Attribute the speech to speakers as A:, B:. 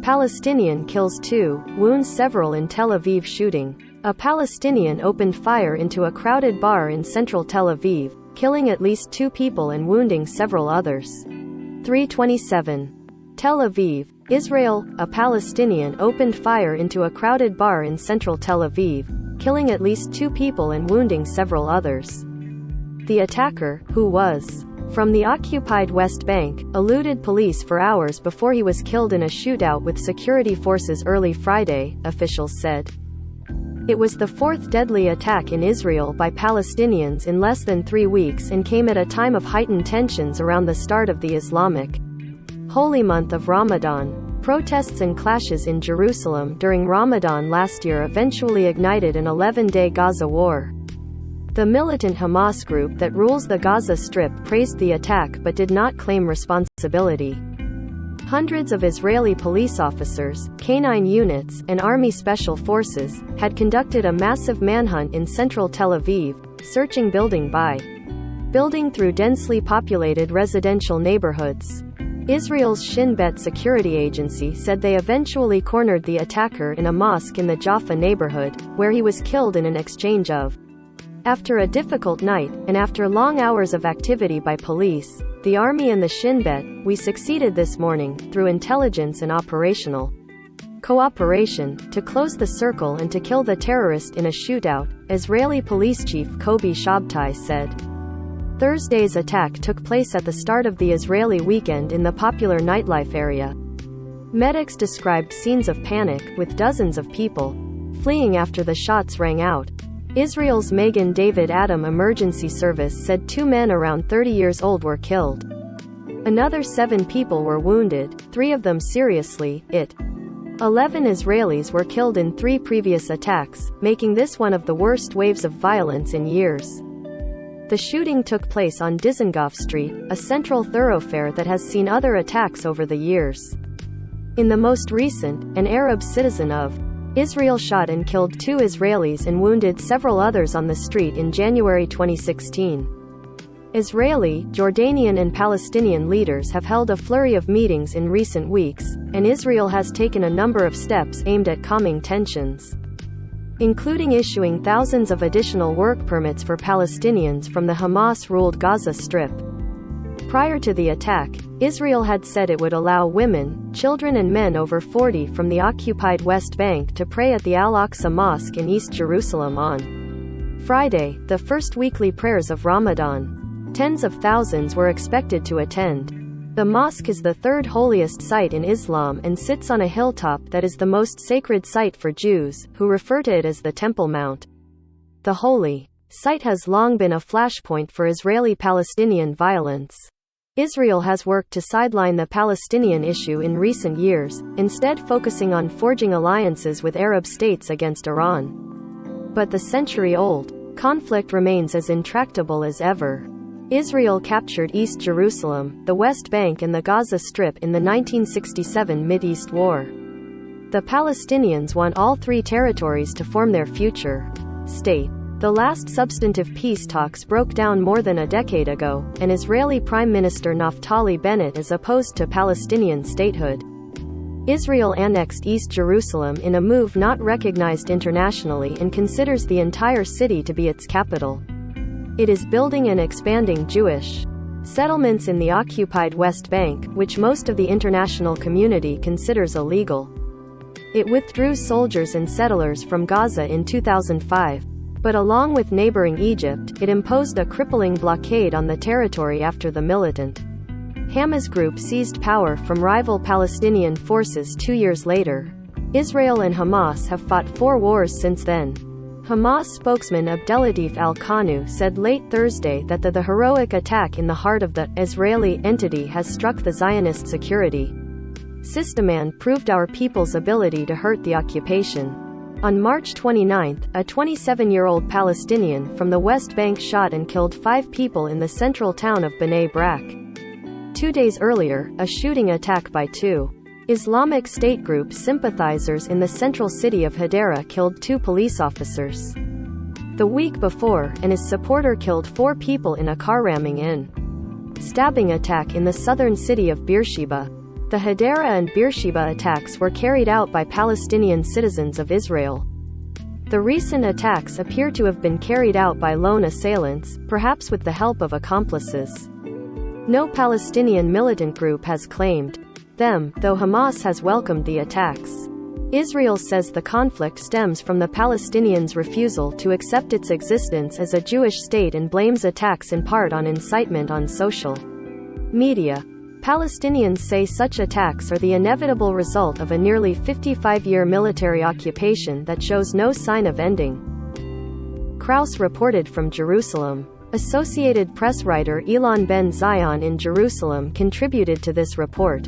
A: Palestinian kills 2, wounds several in Tel Aviv shooting. A Palestinian opened fire into a crowded bar in central Tel Aviv, killing at least 2 people and wounding several others. 3:27. Tel Aviv, Israel. A Palestinian opened fire into a crowded bar in central Tel Aviv, killing at least 2 people and wounding several others. The attacker, who was from the occupied West Bank, eluded police for hours before he was killed in a shootout with security forces early Friday, officials said. It was the 4th deadly attack in Israel by Palestinians in less than 3 weeks and came at a time of heightened tensions around the start of the Islamic holy month of Ramadan. Protests and clashes in Jerusalem during Ramadan last year eventually ignited an 11-day Gaza war. The militant Hamas group that rules the Gaza Strip praised the attack but did not claim responsibility. Hundreds of Israeli police officers, K-9 units, and Army Special Forces had conducted a massive manhunt in central Tel Aviv, searching building by building through densely populated residential neighborhoods. Israel's Shin Bet security agency said they eventually cornered the attacker in a mosque in the Jaffa neighborhood, where he was killed in an exchange of. After a difficult night, and after long hours of activity by police, the army and the Shin Bet, we succeeded this morning, through intelligence and operational cooperation, to close the circle and to kill the terrorist in a shootout, Israeli police chief Kobi Shabtai said. Thursday's attack took place at the start of the Israeli weekend in the popular nightlife area. Medics described scenes of panic, with dozens of people fleeing after the shots rang out. Israel's Magen David Adom Emergency Service said 2 men around 30 years old were killed. Another 7 people were wounded, 3 of them seriously. 11 Israelis were killed in 3 previous attacks, making this one of the worst waves of violence in years. The shooting took place on Dizengoff Street, a central thoroughfare that has seen other attacks over the years. In the most recent, an Arab citizen of Israel shot and killed 2 Israelis and wounded several others on the street in January 2016. Israeli, Jordanian and Palestinian leaders have held a flurry of meetings in recent weeks, and Israel has taken a number of steps aimed at calming tensions, including issuing thousands of additional work permits for Palestinians from the Hamas-ruled Gaza Strip. Prior to the attack, Israel had said it would allow women, children and men over 40 from the occupied West Bank to pray at the Al-Aqsa Mosque in East Jerusalem on Friday, the first weekly prayers of Ramadan. Tens of thousands were expected to attend. The mosque is the 3rd holiest site in Islam and sits on a hilltop that is the most sacred site for Jews, who refer to it as the Temple Mount. The holy site has long been a flashpoint for Israeli-Palestinian violence. Israel has worked to sideline the Palestinian issue in recent years, instead focusing on forging alliances with Arab states against Iran. But the century-old conflict remains as intractable as ever. Israel captured East Jerusalem, the West Bank and the Gaza Strip in the 1967 Mideast War. The Palestinians want all 3 territories to form their future state. The last substantive peace talks broke down more than a decade ago, and Israeli Prime Minister Naftali Bennett is opposed to Palestinian statehood. Israel annexed East Jerusalem in a move not recognized internationally and considers the entire city to be its capital. It is building and expanding Jewish settlements in the occupied West Bank, which most of the international community considers illegal. It withdrew soldiers and settlers from Gaza in 2005. But along with neighboring Egypt, it imposed a crippling blockade on the territory after the militant Hamas group seized power from rival Palestinian forces 2 years later. Israel and Hamas have fought 4 wars since then. Hamas spokesman Abdelatif Al-Qanu said late Thursday that the heroic attack in the heart of the Israeli entity has struck the Zionist security system and proved our people's ability to hurt the occupation. On March 29, a 27-year-old Palestinian from the West Bank shot and killed 5 people in the central town of Bnei Brak. 2 days earlier, a shooting attack by 2 Islamic State group sympathizers in the central city of Hadera killed 2 police officers. The week before, his supporter killed 4 people in a car ramming in stabbing attack in the southern city of Beersheba. The Hadera and Beersheba attacks were carried out by Palestinian citizens of Israel. The recent attacks appear to have been carried out by lone assailants, perhaps with the help of accomplices. No Palestinian militant group has claimed them, though Hamas has welcomed the attacks. Israel says the conflict stems from the Palestinians' refusal to accept its existence as a Jewish state and blames attacks in part on incitement on social media. Palestinians say such attacks are the inevitable result of a nearly 55-year military occupation that shows no sign of ending. Krauss reported from Jerusalem. Associated Press writer Elon Ben Zion in Jerusalem contributed to this report.